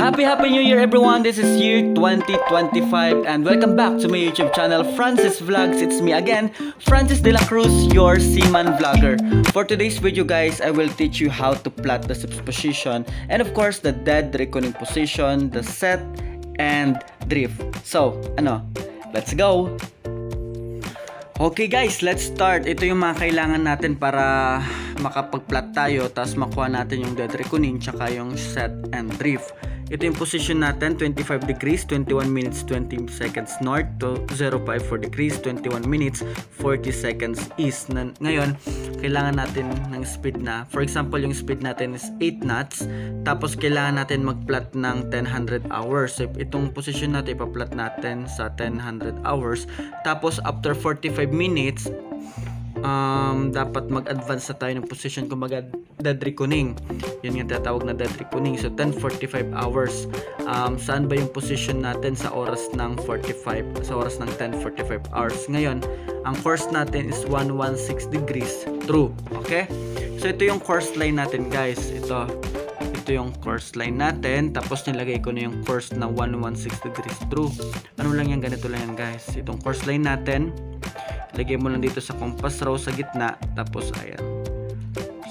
Happy New Year everyone! This is year 2025 and welcome back to my YouTube channel Francis Vlogs. It's me again, Francis De La Cruz, your seaman vlogger. For today's video guys, I will teach you how to plot the ship's position and of course the dead reckoning position, the set, and drift. So, let's go! Okay guys, let's start. Ito yung mga kailangan natin para makapag-plot tayo, tapos makuha natin yung dead reckoning tsaka yung set and drift. Ito yung position natin, 25 degrees, 21 minutes, 20 seconds north to 054 degrees, 21 minutes, 40 seconds east. Ngayon, kailangan natin ng speed na, for example, yung speed natin is 8 knots, tapos kailangan natin mag-plot ng 1000 hours. So, itong position natin, ipa-plot natin sa 1000 hours. Tapos, after 45 minutes, dapat mag-advance na tayo ng position kumbaga dead reckoning. Yun yung tatawag na dead reckoning. So 10:45 hours. Saan ba yung position natin sa oras ng 45, sa oras ng 10:45 hours? Ngayon, ang course natin is 116 degrees true. Okay? So ito yung course line natin guys. Ito yung course line natin. Tapos nilagay ko na yung course na 116 degrees true. Ano lang yan? Ganito lang yan guys. Itong course line natin. Lagay mo lang dito sa compass row sa gitna, tapos ayan.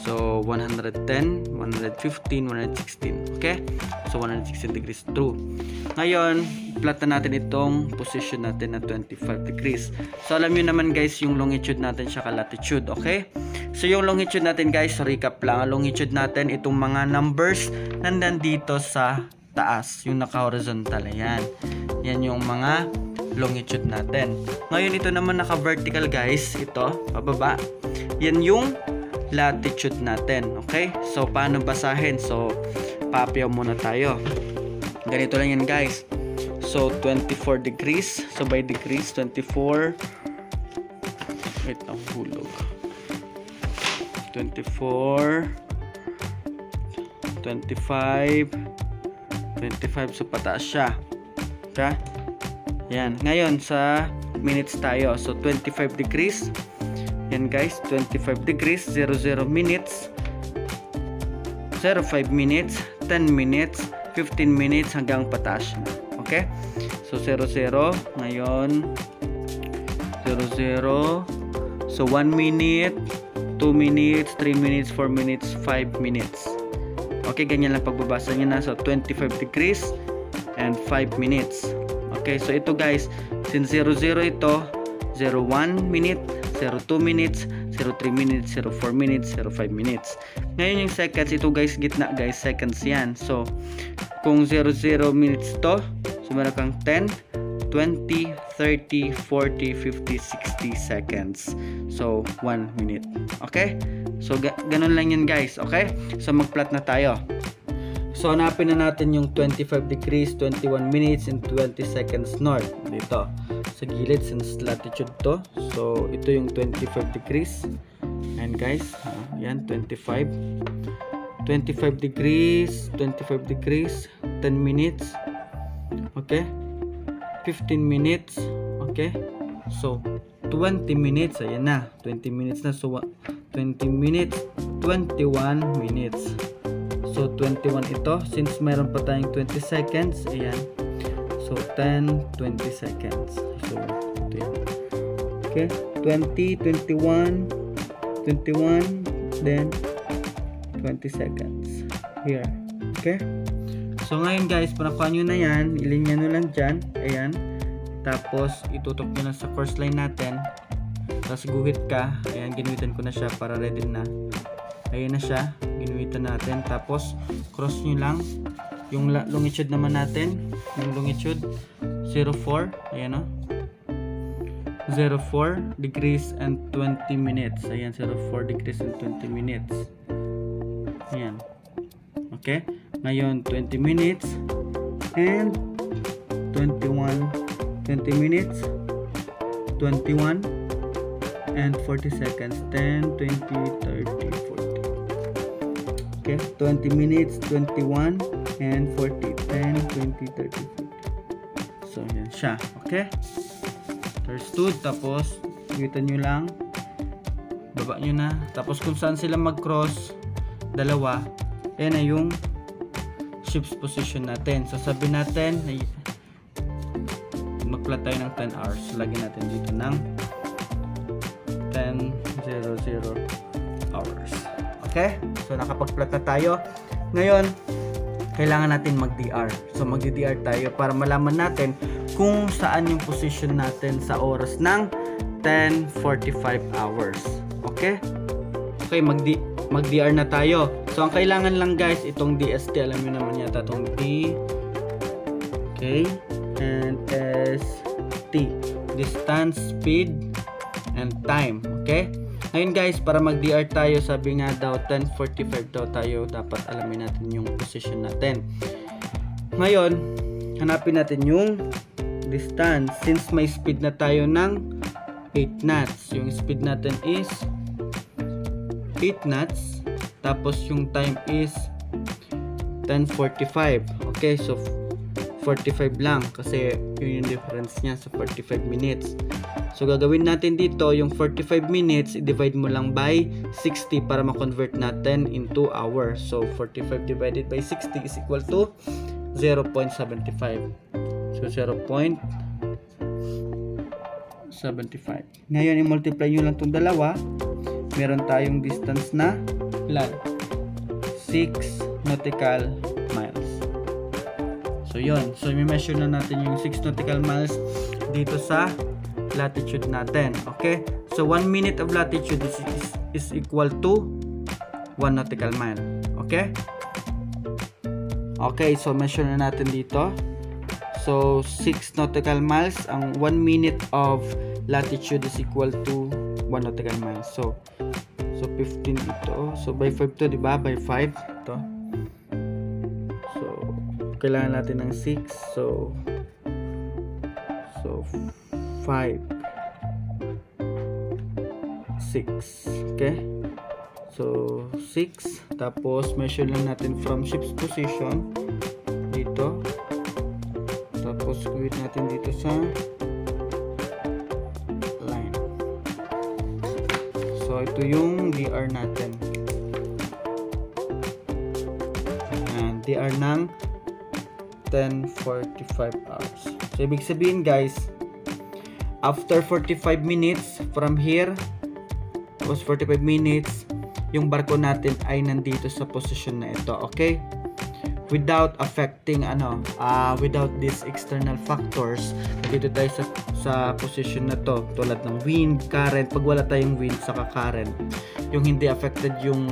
So 110, 115, 116. Okay? So 116 degrees true. Ngayon, plot na natin itong position natin na 25 degrees. So alam niyo naman guys yung longitude natin siya latitude, okay? So yung longitude natin guys, recap lang. Ang longitude natin itong mga numbers nandito sa taas, yung naka-horizontal. Ayan. Yan yung mga longitude natin. Ngayon ito naman naka-vertical guys, ito pababa. Yan yung latitude natin. Okay? So paano basahin? So papiaw muna tayo. Ganito lang yan guys. So 24 degrees. So by degrees 24. Wait, ang hulog. 24 25 so pataas siya. Okay? Yan. Ngayon sa minutes tayo. So 25 degrees. Yan guys, 25 degrees, 00 minutes, 05 minutes, 10 minutes, 15 minutes hanggang pataas na. Okay? So 00 ngayon 00. So 1 minute, 2 minutes, 3 minutes, 4 minutes, 5 minutes. Okay, ganyan lang pagbabasa niyo na. So 25 degrees and 5 minutes. Okay, so ito guys, since 00 ito, 01 minute, 02 minutes, 03 minutes, 04 minutes, 05 minutes. Ngayon yung seconds, ito guys, gitna guys, seconds yan. So, kung 00 minutes to, so meron kang 10, 20, 30, 40, 50, 60 seconds. So, 1 minute. Okay? So, ganun lang yan guys. Okay? So, mag-plot na tayo. So, hanapin na natin yung 25 degrees, 21 minutes, and 20 seconds north. Dito. Sa gilid, since latitude to. So, ito yung 25 degrees. And guys, yan, 25. 25 degrees, 25 degrees, 10 minutes. Okay? 15 minutes. Okay? So, 20 minutes. Ayan na. 20 minutes na. So, 20 minutes, 21 minutes. So, 21 ito. Since meron pa tayong 20 seconds, ayan. So, 10, 20 seconds. So, ito yan. Okay. 20, 21, 21, then 20 seconds. Here. Okay. So, ngayon guys, panakuha nyo na yan. Ilinya nyo lang dyan. Ayan. Tapos, itutok nyo na sa course line natin. Tapos, guhit ka. Ayan, ginuhitan ko na siya para ready na. Ayan na siya. Ginuhitan natin. Tapos, cross nyo lang. Yung longitude naman natin. Yung longitude, 04. Ayan o. 04 degrees and 20 minutes. Ayan, 04 degrees and 20 minutes. Ayan. Okay. Ngayon, 20 minutes and 21. 20 minutes, 21, and 40 seconds. 10, 20, 30, 40. Okay. 20 minutes, 21, and 40. 10, 20, 30, 40. So, yan siya. Okay. Understood. Tapos, iwitan nyo lang. Baba nyo na. Tapos, kung saan sila mag-cross, dalawa, yan na yung ship's position natin. So sabi natin, mag-plot tayo ng 10 hours. So lagyan natin dito ng 10:00 hours. Okay? So nakapag-plot na tayo. Ngayon, kailangan natin mag-DR. So mag-DR tayo para malaman natin kung saan yung position natin sa oras ng 10:45 hours. Okay? Okay, mag-DR na tayo. So ang kailangan lang guys, itong DST, alam niyo naman yata itong D, okay, and ST, distance, speed, and time. Okay? Ngayon guys, para mag-DR tayo, sabi nga daw 10:45 daw tayo, dapat alamin natin yung position natin. Ngayon, hanapin natin yung distance. Since may speed na tayo ng 8 knots, yung speed natin is 8 knots, tapos yung time is 10:45. Okay, so 45 lang kasi yun yung difference niya sa 45 minutes. So gagawin natin dito yung 45 minutes, i-divide mo lang by 60 para ma-convert natin into hours. So 45 divided by 60 is equal to 0.75. So 0.75. Ngayon i-multiply nyo lang itong dalawa. Meron tayong distance na 6 nautical miles. So yun, so i-measure na natin yung 6 nautical miles dito sa latitude natin. Okay, so 1 minute of latitude is equal to 1 nautical mile. Okay, okay, so measure na natin dito. So 6 nautical miles, ang 1 minute of latitude is equal to 1 nautical mile. So 15 dito. So by 5 to, diba? By 5 ito. So kailangan natin ng 6. So 5 6. Okay, so 6, tapos measure lang natin from ship's position dito, tapos gawin natin dito sa line. So ito yung DR natin. Ayan, DR ng 10:45 hours. So ibig sabihin guys, after 45 minutes from here, tapos 45 minutes, yung barko natin ay nandito sa position na ito. Okay, without affecting without these external factors, dito tayo sa position na to, tulad ng wind, current. Pag wala tayong wind saka current, yung hindi affected yung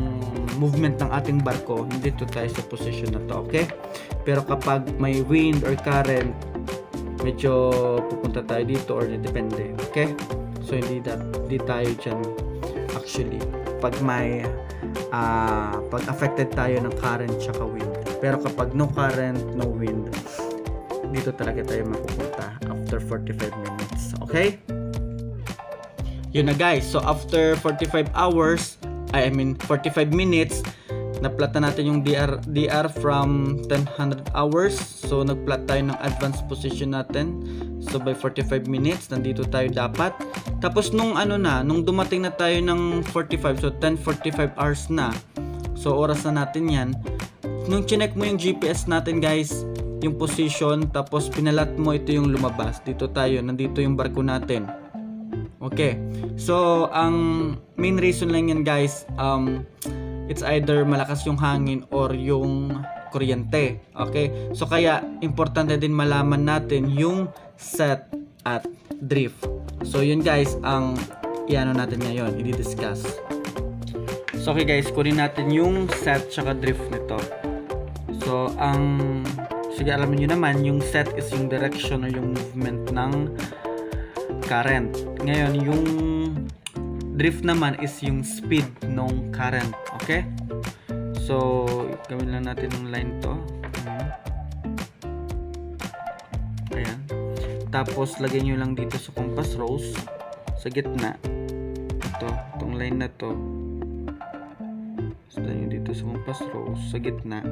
movement ng ating barko, dito tayo sa position na to. Okay, pero kapag may wind or current, medyo pupunta tayo dito or depende. Okay, so hindi tayo dyan actually pag may pag affected tayo ng current tsaka wind. Pero kapag no current, no wind, dito talaga tayo mapupunta after 45 minutes. Okay, yun na guys. So after 45 minutes, na-plot na natin yung DR from 1000 hours. So nag-plot tayo ng advanced position natin. So by 45 minutes, nandito tayo dapat. Tapos nung dumating na tayo ng 45, so 10:45 hours na. So oras na natin yan. Nung chinek mo yung GPS natin guys, yung position, tapos pinalat mo, ito yung lumabas. Dito tayo, nandito yung barko natin. Okay, so ang main reason lang yan guys, it's either malakas yung hangin or yung kuryente. Okay, so kaya importante din malaman natin yung set at drift. So yun guys ang iano natin ngayon, i-discuss. So okay guys, kunin natin yung set tsaka drift nito. So sige, alam niyo naman yung set is yung direction or yung movement ng current. Ngayon yung drift naman is yung speed ng current. Okay, so gawin lang natin yung line to. Ayan, tapos lagay nyo lang dito sa compass rose sa gitna itong line na to. So lagay nyo dito sa compass rose sa gitna.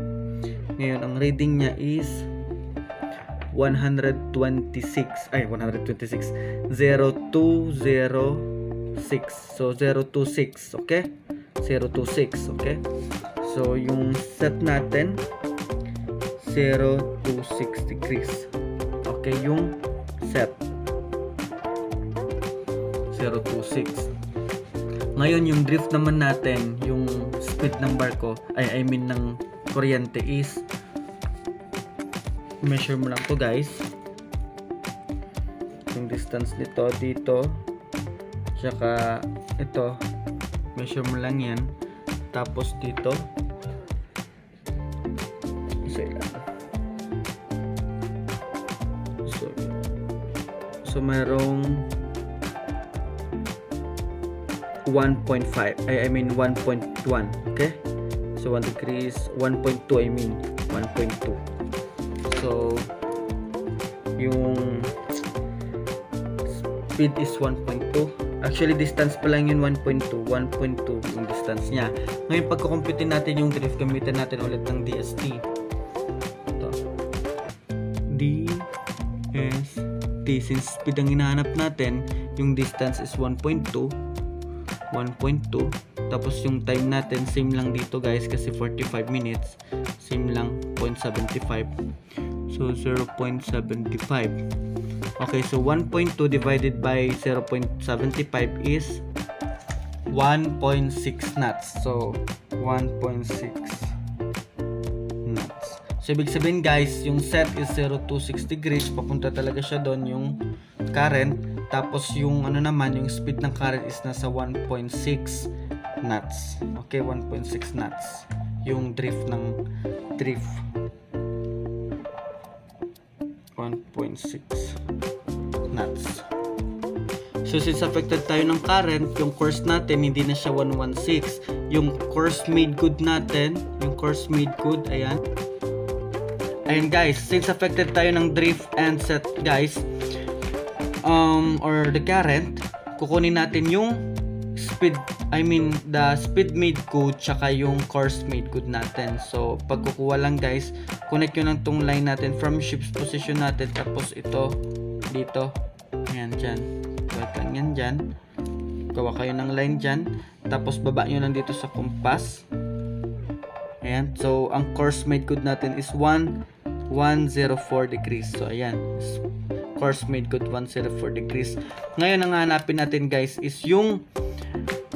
Ngayon ang reading nya is 126 0206. So 026. Okay, 026. Okay, so yung set natin 0 to 6 degrees. Okay, yung set 0 to 6. Ngayon yung drift naman natin, yung speed ng barko, I mean ng kuryente is, measure mo lang to guys, yung distance nito dito, tsaka ito, measure mo lang yan, tapos dito, so merong 1.5, I mean 1.1, okay? So 1 degrees, 1.2, I mean 1.2. So yung speed is 1.2. Actually distance pa lang yun, 1.2 yung distance niya. Ngayon pagkukumputin natin yung drift, gamitan natin ulit ng DST. Ito, DST. Since speed ang hinahanap natin, yung distance is 1.2, tapos yung time natin same lang dito guys kasi 45 minutes, same lang 0.75, so 0.75. okay, so 1.2 divided by 0.75 is 1.6 knots. So 1.6 knots. So ibig sabihin guys, yung set is 0 to 6 degrees, papunta talaga siya doon yung current. Tapos yung ano naman, yung speed ng current is nasa 1.6 knots. Okay, 1.6 knots. Yung drift ng drift. 1.6 knots. So since affected tayo ng current, yung course natin hindi na siya 116. Yung course made good natin, yung course made good, ayan. Ayan guys, since affected tayo ng drift and set guys, or the current, kukunin natin yung speed, I mean the speed made good tsaka yung course made good natin. So pag kukuha lang guys, connect nyo lang tong line natin from ship's position natin, tapos ito dito, ayan dyan, balik lang yan dyan, gawa kayo ng line dyan, tapos baba nyo lang dito sa compass. Ayan, so ang course made good natin is 104 degrees. So ayan, course made good 104 degrees. Ngayon ang hanapin natin guys is yung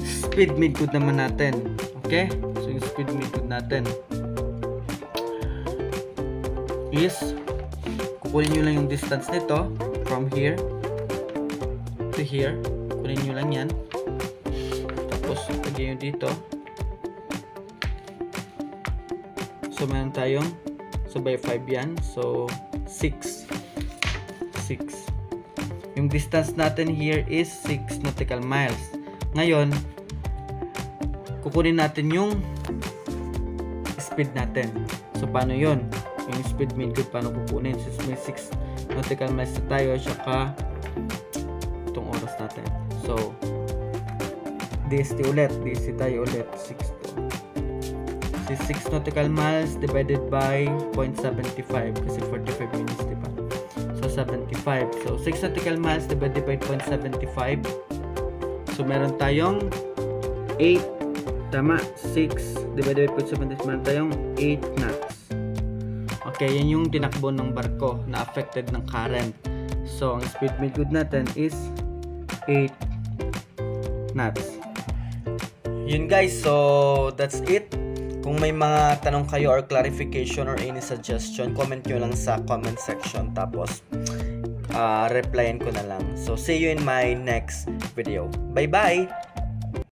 speed made good naman natin. Okay, so yung speed made good natin is, kukunin nyo lang yung distance nito from here to here, kunin nyo lang yan, tapos lagyan nyo dito. So meron tayong, so by 5 yan, so 6. Yung distance natin here is 6 nautical miles. Ngayon kukunin natin yung speed natin. So paano yun? Yung speed made good, paano kukunin? Since may 6 nautical miles na tayo, saka itong oras natin. So DST ulit, DST tayo ulit, 6 nautical miles divided by 0.75 kasi 45 minutes, diba? So 75. So 6 nautical miles divided by 0.75. So meron tayong 8, tama, 6 divided by 0.75, meron tayong 8 knots. Okay, yan yung tinakbo ng barko na affected ng current. So ang speed made good natin is 8 knots. Yun guys, so that's it. Kung may mga tanong kayo or clarification or any suggestion, comment nyo lang sa comment section, tapos replyan ko na lang. So see you in my next video. Bye bye!